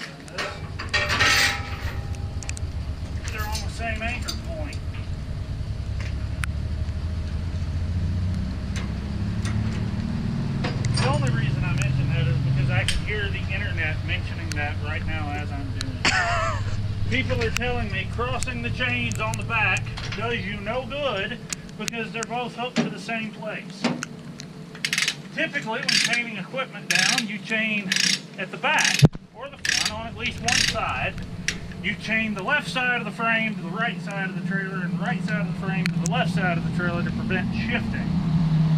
than this. They're on the same anchor point. The only reason I mention that is because I can hear the internet mentioning that right now as I'm doing it. People are telling me crossing the chains on the back does you no good because they're both hooked to the same place. Typically, when chaining equipment down, you chain at the back or the front on at least one side. You chain the left side of the frame to the right side of the trailer and the right side of the frame to the left side of the trailer to prevent shifting.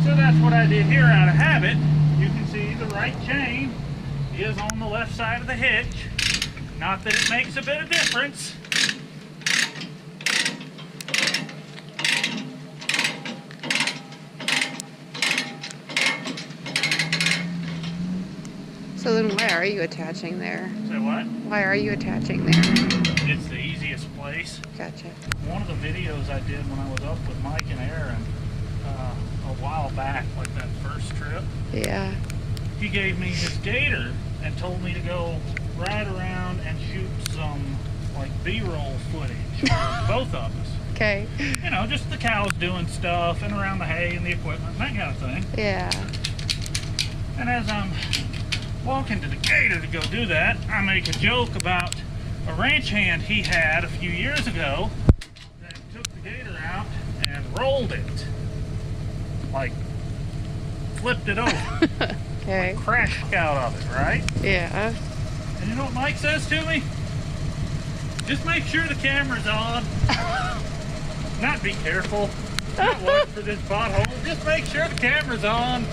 So that's what I did here out of habit. You can see the right chain is on the left side of the hitch. Not that it makes a bit of difference. So then why are you attaching there? Say what? Why are you attaching there? It's the easiest place. Gotcha. One of the videos I did when I was up with Mike and Aaron a while back, like that first trip, Yeah. he gave me his gator and told me to go ride around and shoot some like B-roll footage for both of us. Okay. You know, just the cows doing stuff and around the hay and the equipment, that kind of thing. Yeah. And as I'm walking to the gator to go do that, I make a joke about a ranch hand he had a few years ago that took the gator out and rolled it. Like, flipped it over. Okay. Crashed out of it, right? Yeah. And you know what Mike says to me? Just make sure the camera's on. Not be careful. Not watch for this pothole. Just make sure the camera's on.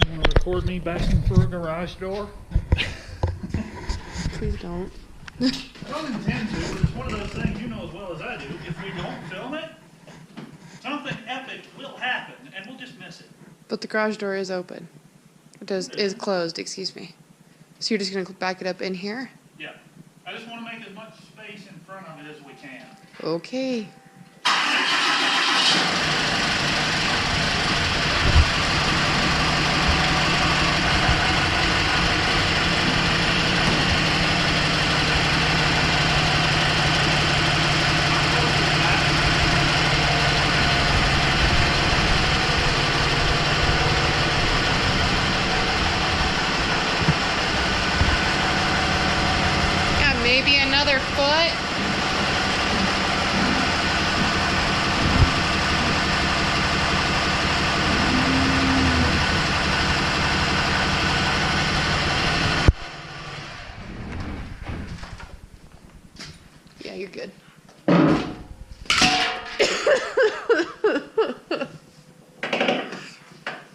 You want to record me backing for a garage door? Please don't. I don't intend to, but it's one of those things you know as well as I do. If we don't film it, something epic will happen, and we'll just miss it. But the garage door is open. Is closed, excuse me. So you're just gonna back it up in here? Yeah. I just want to make as much space in front of it as we can. Okay. Yeah, maybe another foot. Yeah, you're good.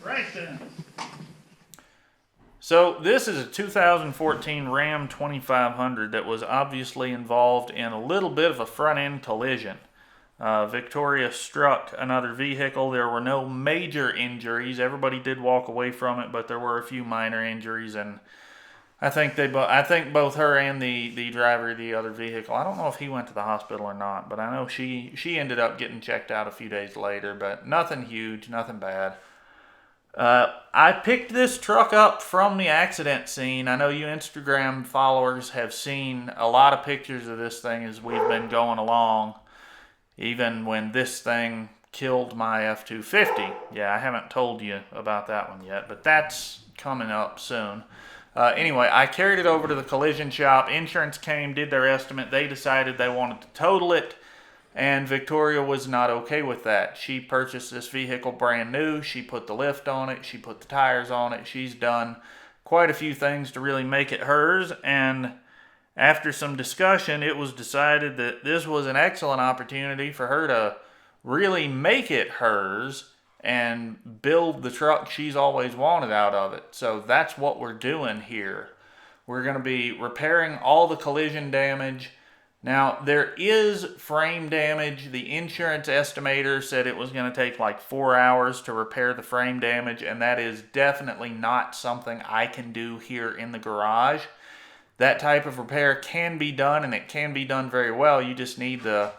Right then. So this is a 2014 Ram 2500 that was obviously involved in a little bit of a front-end collision. Victoria struck another vehicle. There were no major injuries. Everybody did walk away from it, but there were a few minor injuries, and I think both her and the driver of the other vehicle. I don't know if he went to the hospital or not, but I know she ended up getting checked out a few days later. But nothing huge, nothing bad. I picked this truck up from the accident scene. I know you Instagram followers have seen a lot of pictures of this thing as we've been going along, even when this thing killed my F-250. Yeah, I haven't told you about that one yet, but that's coming up soon. Anyway, I carried it over to the collision shop. Insurance came, did their estimate. They decided they wanted to total it, and Victoria was not okay with that. She purchased this vehicle brand new. She put the lift on it. She put the tires on it. She's done quite a few things to really make it hers, and after some discussion, it was decided that this was an excellent opportunity for her to really make it hers and build the truck she's always wanted out of it. So that's what we're doing here. We're going to be repairing all the collision damage, Now, there is frame damage. The insurance estimator said it was going to take like 4 hours to repair the frame damage, and that is definitely not something I can do here in the garage. That type of repair can be done, and it can be done very well. You just need the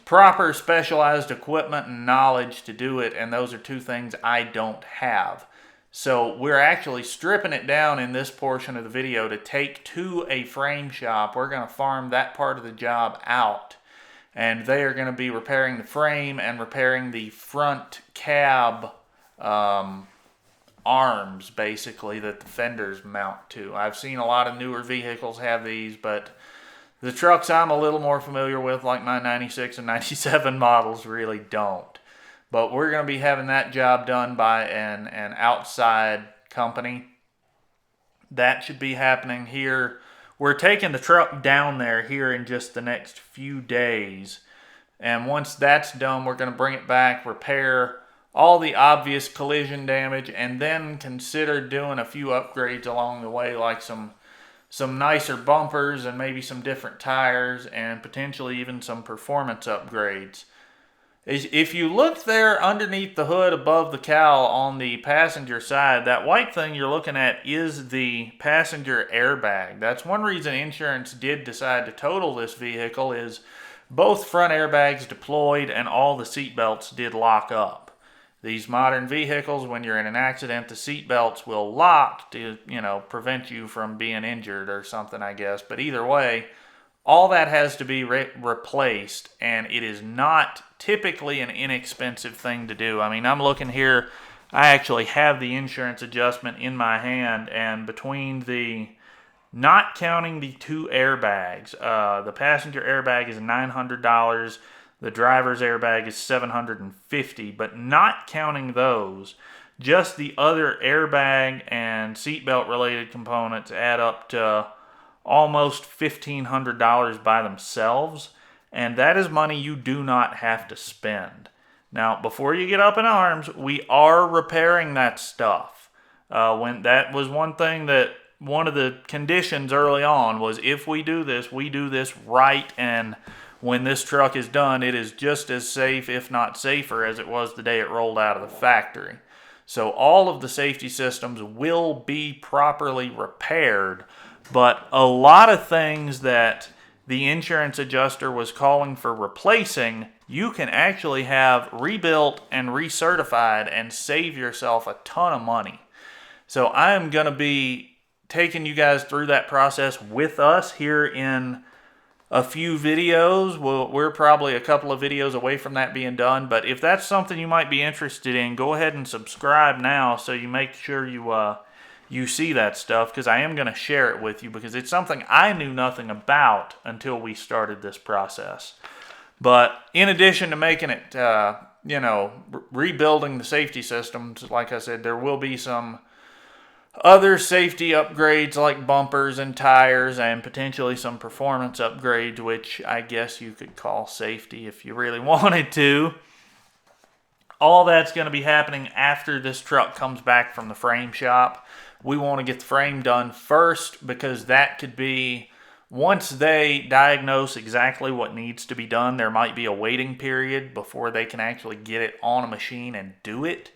proper specialized equipment and knowledge to do it, and those are two things I don't have. So we're actually stripping it down in this portion of the video to take to a frame shop. We're going to farm that part of the job out, and they are going to be repairing the frame and repairing the front cab arms, basically, that the fenders mount to. I've seen a lot of newer vehicles have these, but the trucks I'm a little more familiar with, like my 96 and 97 models, really don't. But we're going to be having that job done by an outside company. That should be happening here. We're taking the truck down there here in just the next few days. And once that's done, we're going to bring it back, repair all the obvious collision damage, and then consider doing a few upgrades along the way, like some nicer bumpers and maybe some different tires and potentially even some performance upgrades. If you look there underneath the hood above the cowl on the passenger side, that white thing you're looking at is the passenger airbag. That's one reason insurance did decide to total this vehicle, is both front airbags deployed and all the seat belts did lock up. These modern vehicles, when you're in an accident, the seat belts will lock to, prevent you from being injured or something, I guess. But either way, all that has to be replaced, and it is not typically an inexpensive thing to do. I mean, I'm looking here. I actually have the insurance adjustment in my hand, and between not counting the two airbags, the passenger airbag is $900, the driver's airbag is $750, but not counting those, just the other airbag and seatbelt related components add up to almost $1,500 by themselves, and that is money you do not have to spend. Now, before you get up in arms, we are repairing that stuff. When that was one thing that one of the conditions early on was, if we do this right, and when this truck is done, it is just as safe, if not safer, as it was the day it rolled out of the factory. So all of the safety systems will be properly repaired, but a lot of things that the insurance adjuster was calling for replacing, you can actually have rebuilt and recertified and save yourself a ton of money. So I am going to be taking you guys through that process with us here in a few videos. We're probably a couple of videos away from that being done, but if that's something you might be interested in, go ahead and subscribe now so you make sure you see that stuff, because I am going to share it with you, because it's something I knew nothing about until we started this process. But in addition to making it, rebuilding the safety systems, like I said, there will be some other safety upgrades like bumpers and tires, and potentially some performance upgrades, which I guess you could call safety if you really wanted to. All that's going to be happening after this truck comes back from the frame shop. We want to get the frame done first, because that could be, once they diagnose exactly what needs to be done, there might be a waiting period before they can actually get it on a machine and do it.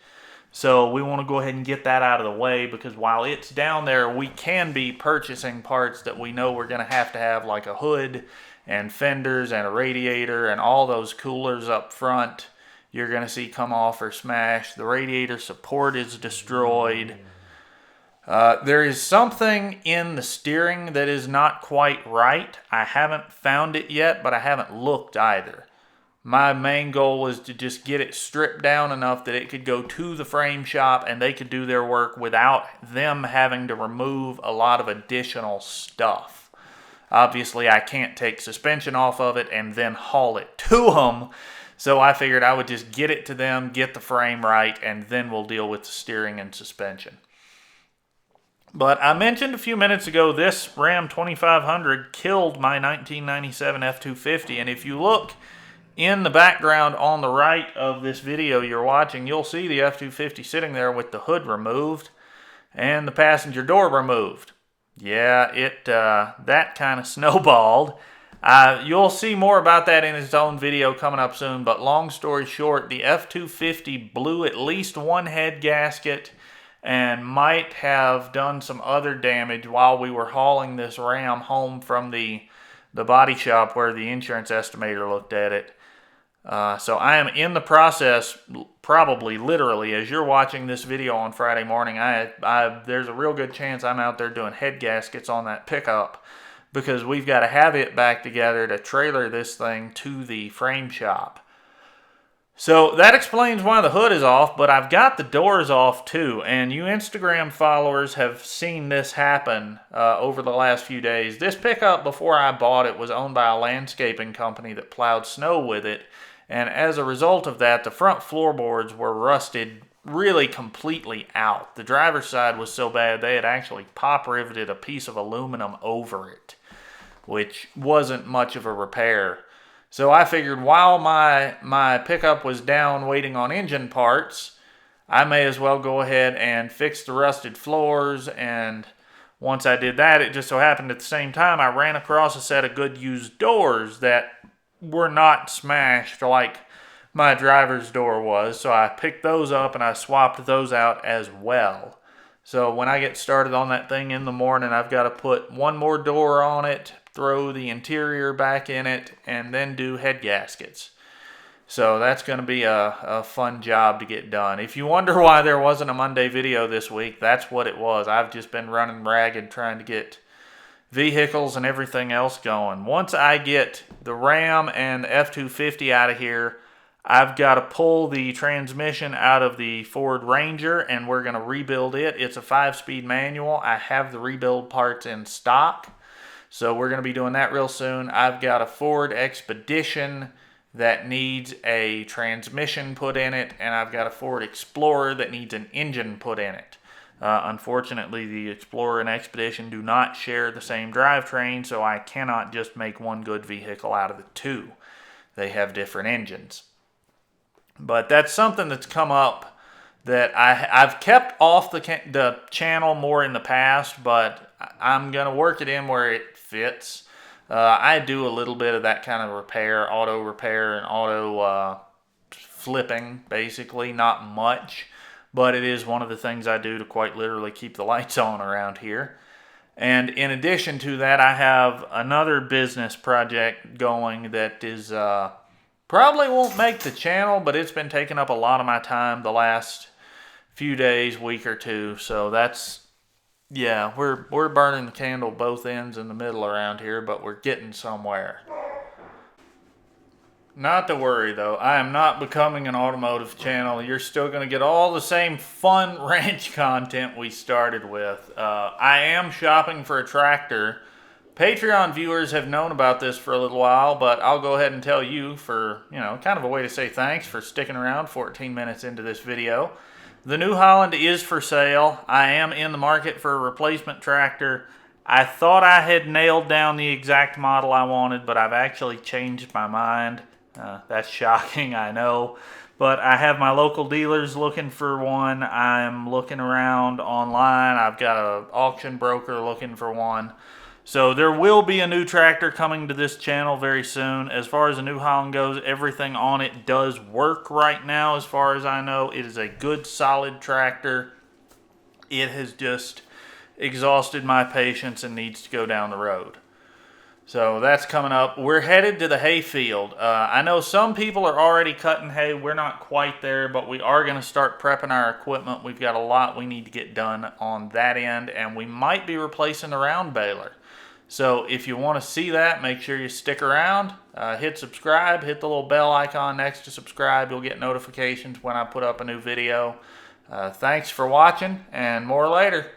So we want to go ahead and get that out of the way, because while it's down there, we can be purchasing parts that we know we're going to have, like a hood and fenders and a radiator and all those coolers up front you're going to see come off or smash. The radiator support is destroyed. There is something in the steering that is not quite right. I haven't found it yet, but I haven't looked either. My main goal was to just get it stripped down enough that it could go to the frame shop and they could do their work without them having to remove a lot of additional stuff. Obviously, I can't take suspension off of it and then haul it to them. So I figured I would just get it to them, get the frame right, and then we'll deal with the steering and suspension. But I mentioned a few minutes ago, this Ram 2500 killed my 1997 F-250. And if you look in the background on the right of this video you're watching, you'll see the F-250 sitting there with the hood removed and the passenger door removed. Yeah, that kind of snowballed. You'll see more about that in its own video coming up soon, but long story short, the F-250 blew at least one head gasket and might have done some other damage while we were hauling this Ram home from the body shop where the insurance estimator looked at it. So I am in the process, probably literally, as you're watching this video on Friday morning, there's a real good chance I'm out there doing head gaskets on that pickup, because we've got to have it back together to trailer this thing to the frame shop. So that explains why the hood is off, but I've got the doors off too. And you Instagram followers have seen this happen over the last few days. This pickup, before I bought it, was owned by a landscaping company that plowed snow with it. And as a result of that, the front floorboards were rusted really completely out. The driver's side was so bad they had actually pop riveted a piece of aluminum over it, which wasn't much of a repair. So I figured while my pickup was down waiting on engine parts, I may as well go ahead and fix the rusted floors. And once I did that, it just so happened at the same time I ran across a set of good used doors that were not smashed like my driver's door was. So I picked those up and I swapped those out as well. So when I get started on that thing in the morning, I've got to put one more door on it, throw the interior back in it, and then do head gaskets. So that's going to be a fun job to get done. If you wonder why there wasn't a Monday video this week, that's what it was. I've just been running ragged trying to get vehicles and everything else going. Once I get the Ram and the F-250 out of here, I've got to pull the transmission out of the Ford Ranger, and we're going to rebuild it. It's a 5-speed manual. I have the rebuild parts in stock, so we're going to be doing that real soon. I've got a Ford Expedition that needs a transmission put in it, and I've got a Ford Explorer that needs an engine put in it. Unfortunately, the Explorer and Expedition do not share the same drivetrain, so I cannot just make one good vehicle out of the two. They have different engines. But that's something that's come up that I've kept off the channel more in the past, but I'm going to work it in where it fits. I do a little bit of that kind of repair, auto repair and auto flipping, basically. Not much, but it is one of the things I do to quite literally keep the lights on around here. And in addition to that, I have another business project going that is probably won't make the channel, but it's been taking up a lot of my time the last few days, week or two. So that's, yeah, we're burning the candle both ends in the middle around here, but we're getting somewhere. Not to worry though, I am not becoming an automotive channel. You're still going to get all the same fun ranch content we started with. I am shopping for a tractor. Patreon viewers have known about this for a little while, but I'll go ahead and tell you for, kind of a way to say thanks for sticking around 14 minutes into this video. The New Holland is for sale. I am in the market for a replacement tractor. I thought I had nailed down the exact model I wanted, but I've actually changed my mind. That's shocking, I know. But I have my local dealers looking for one. I'm looking around online. I've got an auction broker looking for one. So there will be a new tractor coming to this channel very soon. As far as the New Holland goes, everything on it does work right now as far as I know. It is a good, solid tractor. It has just exhausted my patience and needs to go down the road. So that's coming up. We're headed to the hay field. I know some people are already cutting hay. We're not quite there, but we are going to start prepping our equipment. We've got a lot we need to get done on that end, and we might be replacing the round baler. So if you want to see that, make sure you stick around, hit subscribe, hit the little bell icon next to subscribe. You'll get notifications when I put up a new video. Thanks for watching, and more later.